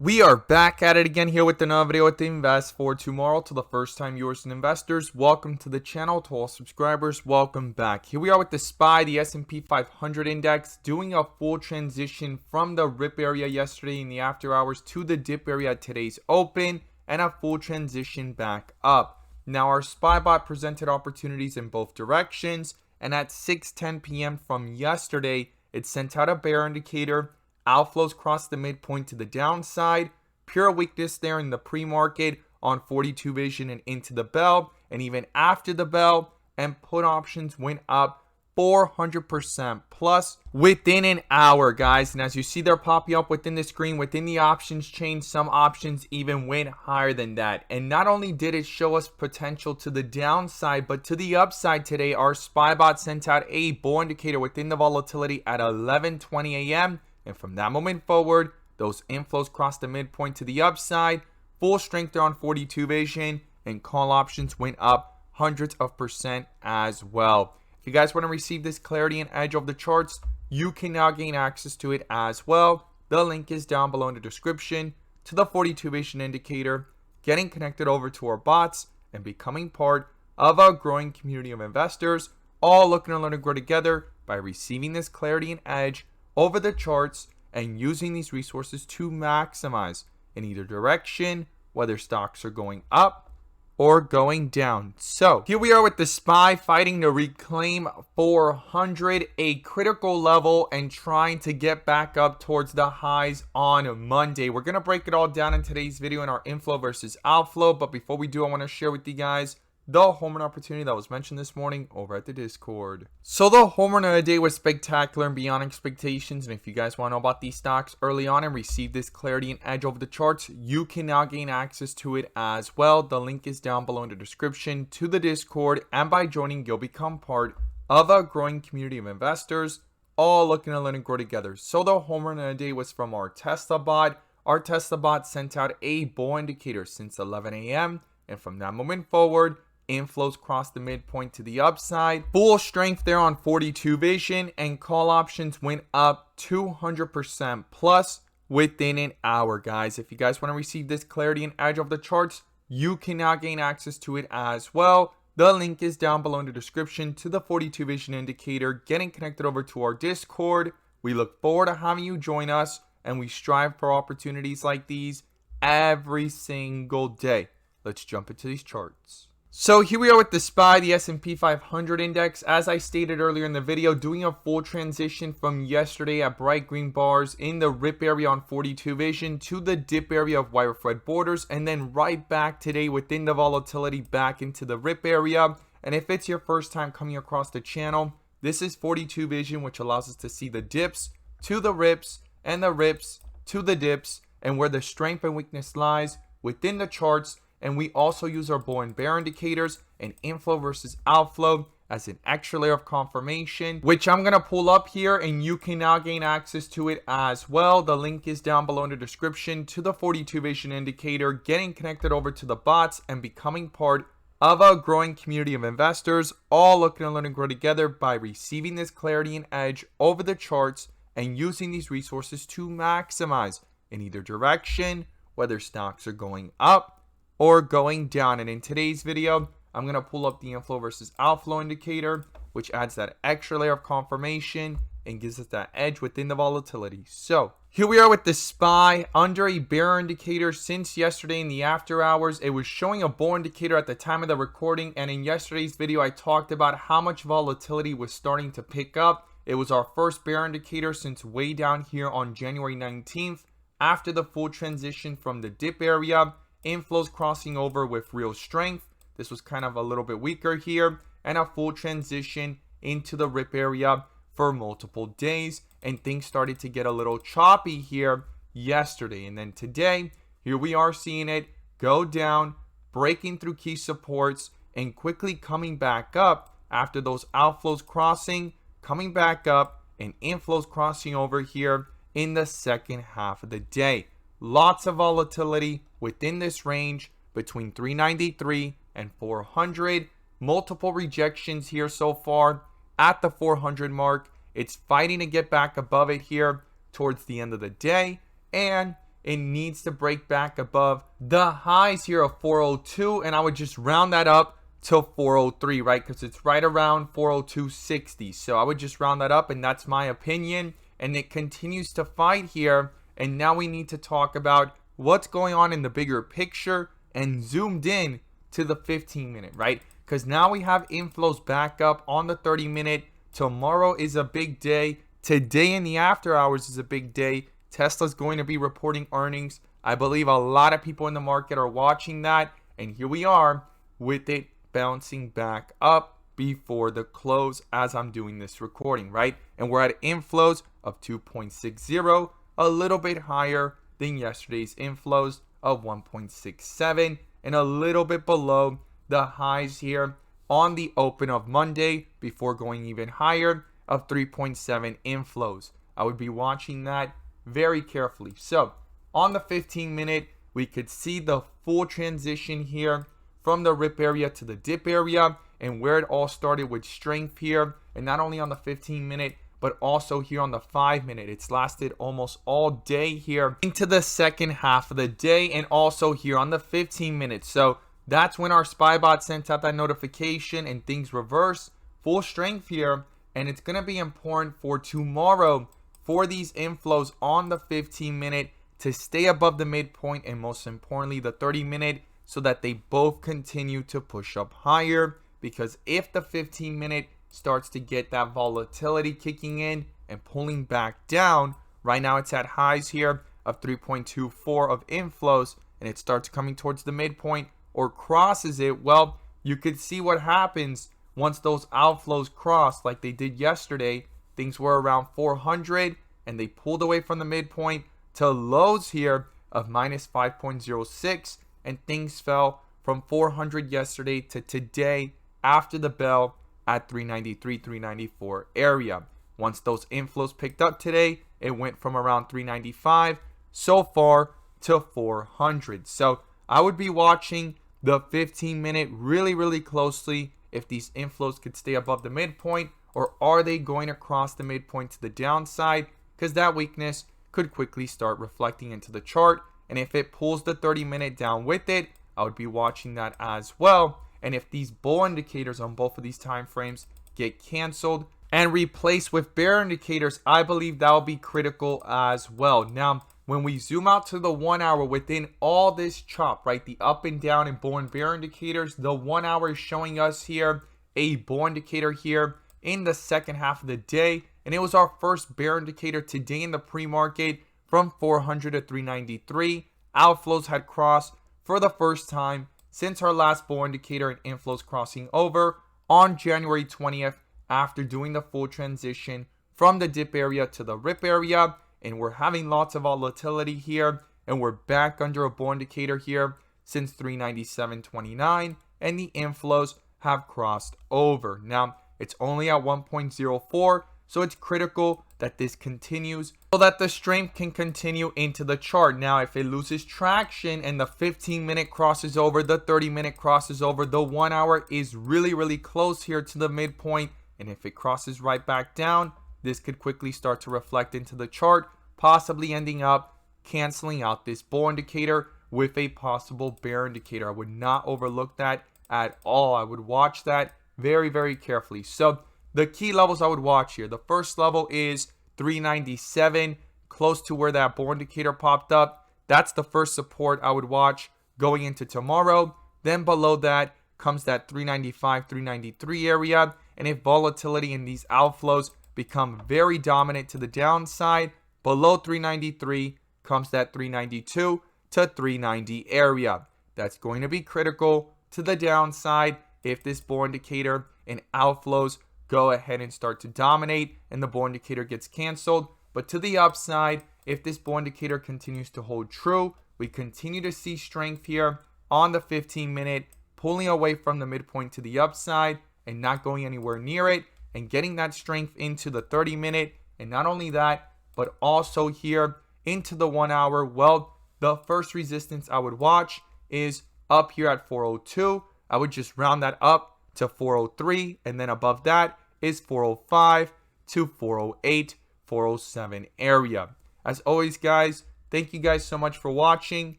We are back at it again here with another video with the Invest for Tomorrow. To the first time viewers and investors, welcome to the channel. To all subscribers, welcome back. Here we are with the SPY, the S&P 500 index, doing a full transition from the rip area yesterday in the after hours to the dip area at today's open, and a full transition back up. Now our SPY bot presented opportunities in both directions, and at 6:10 p.m. from yesterday, it sent out a bear indicator. Outflows crossed the midpoint to the downside. Pure weakness there in the pre-market on 42 vision and into the bell. And even after the bell, and put options went up 400% plus within an hour, guys. And as you see, they're popping up within the screen, within the options chain. Some options even went higher than that. And not only did it show us potential to the downside, but to the upside today, our SPY bot sent out a bull indicator within the volatility at 11:20 a.m. And from that moment forward, those inflows crossed the midpoint to the upside. Full strength there on 42 vision, and call options went up hundreds of percent as well. If you guys want to receive this clarity and edge of the charts, you can now gain access to it as well. The link is down below in the description to the 42 vision indicator, getting connected over to our bots, and becoming part of a growing community of investors, all looking to learn and grow together by receiving this clarity and edge over the charts and using these resources to maximize in either direction, whether stocks are going up or going down. So here we are with the SPY fighting to reclaim 400, a critical level, and trying to get back up towards the highs on Monday. We're going to break it all down in today's video in our inflow versus outflow. But before we do, I want to share with you guys the home run opportunity that was mentioned this morning over at the Discord. So the home run of the day was spectacular and beyond expectations. And if you guys want to know about these stocks early on and receive this clarity and edge over the charts, you can now gain access to it as well. The link is down below in the description to the Discord. And by joining, you'll become part of a growing community of investors, all looking to learn and grow together. So the home run of the day was from our Tesla bot. Our Tesla bot sent out a bull indicator since 11 a.m. And from that moment forward, inflows crossed the midpoint to the upside. Full strength there on 42 vision, and call options went up 200% plus within an hour, guys. If you guys want to receive this clarity and edge of the charts, you can now gain access to it as well. The link is down below in the description to the 42 vision indicator, getting connected over to our Discord. We look forward to having you join us, and we strive for opportunities like these every single day. Let's jump into these charts. So here we are with the SPY, the S&P 500 index. As I stated earlier in the video, doing a full transition from yesterday at bright green bars in the rip area on 42 vision to the dip area of wire thread borders, and then right back today within the volatility back into the rip area. And if it's your first time coming across the channel, this is 42 vision, which allows us to see the dips to the rips and the rips to the dips, and where the strength and weakness lies within the charts. And we also use our bull and bear indicators and inflow versus outflow as an extra layer of confirmation, which I'm going to pull up here, and you can now gain access to it as well. The link is down below in the description to the 42 vision indicator, getting connected over to the bots and becoming part of a growing community of investors, all looking to learn and grow together by receiving this clarity and edge over the charts and using these resources to maximize in either direction, whether stocks are going up or going down. And in today's video, I'm going to pull up the inflow versus outflow indicator, which adds that extra layer of confirmation and gives us that edge within the volatility. So here we are with the SPY under a bear indicator since yesterday in the after hours. It was showing a bull indicator at the time of the recording, and in yesterday's video I talked about how much volatility was starting to pick up. It was our first bear indicator since way down here on January 19th after the full transition from the dip area. Inflows crossing over with real strength. This was kind of a little bit weaker here, and a full transition into the rip area for multiple days, and things started to get a little choppy here yesterday. And then today, here we are seeing it go down, breaking through key supports, and quickly coming back up after those outflows crossing, coming back up, and inflows crossing over here in the second half of the day. Lots of volatility within this range between 393 and 400. Multiple rejections here so far at the 400 mark. It's fighting to get back above it here towards the end of the day. And it needs to break back above the highs here of 402, and I would just round that up to 403, right? Because it's right around 402.60. So I would just round that up, and that's my opinion. And it continues to fight here. And now we need to talk about what's going on in the bigger picture and zoomed in to the 15-minute, right? Because now we have inflows back up on the 30-minute. Tomorrow is a big day. Today in the after hours is a big day. Tesla's going to be reporting earnings. I believe a lot of people in the market are watching that. And here we are with it bouncing back up before the close as I'm doing this recording, right? And we're at inflows of 2.60, a little bit higher than yesterday's inflows of 1.67, and a little bit below the highs here on the open of Monday before going even higher of 3.7 inflows. I would be watching that very carefully. So on the 15-minute, we could see the full transition here from the rip area to the dip area, and where it all started with strength here, and not only on the 15-minute, but also here on the 5-minute. It's lasted almost all day here into the second half of the day, and also here on the 15-minute. So that's when our SPY bot sent out that notification and things reverse. Full strength here, and it's going to be important for tomorrow for these inflows on the 15-minute to stay above the midpoint, and most importantly the 30-minute, so that they both continue to push up higher. Because if the 15-minute starts to get that volatility kicking in and pulling back down, right now it's at highs here of 3.24 of inflows, and it starts coming towards the midpoint or crosses it, well, you could see what happens once those outflows cross like they did yesterday. Things were around 400 and they pulled away from the midpoint to lows here of minus 5.06, and things fell from 400 yesterday to today after the bell at 393, 394 area. Once those inflows picked up today, it went from around 395 so far to 400. So I would be watching the 15-minute really closely if these inflows could stay above the midpoint, or are they going to cross the midpoint to the downside, because that weakness could quickly start reflecting into the chart. And if it pulls the 30-minute down with it, I would be watching that as well. And if these bull indicators on both of these time frames get canceled and replaced with bear indicators, I believe that will be critical as well. Now, when we zoom out to the 1 hour within all this chop, right, the up and down and bull and bear indicators, the 1 hour is showing us here a bull indicator here in the second half of the day. And it was our first bear indicator today in the pre-market from 400 to 393. Outflows had crossed for the first time since our last bull indicator, and inflows crossing over on January 20th after doing the full transition from the dip area to the rip area. And we're having lots of volatility here, and we're back under a bull indicator here since 397.29, and the inflows have crossed over. Now, it's only at 1.04, so it's critical that this continues so that the strength can continue into the chart. Now, if it loses traction and the 15-minute crosses over, the 30-minute crosses over, the 1 hour is really close here to the midpoint. And if it crosses right back down, this could quickly start to reflect into the chart, possibly ending up canceling out this bull indicator with a possible bear indicator. I would not overlook that at all. I would watch that very carefully. So the key levels I would watch here, the first level is 397, close to where that bull indicator popped up. That's the first support I would watch going into tomorrow. Then below that comes that 395, 393 area. And if volatility in these outflows become very dominant to the downside, below 393 comes that 392 to 390 area. That's going to be critical to the downside if this bull indicator and outflows go ahead and start to dominate and the bull indicator gets canceled. But to the upside, if this bull indicator continues to hold true, we continue to see strength here on the 15-minute, pulling away from the midpoint to the upside and not going anywhere near it, and getting that strength into the 30-minute. And not only that, but also here into the 1 hour. Well, the first resistance I would watch is up here at 402. I would just round that up to 403, and then above that is 405 to 408, 407 area. As always, guys, Thank you guys so much for watching,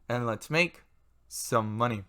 and let's make some money.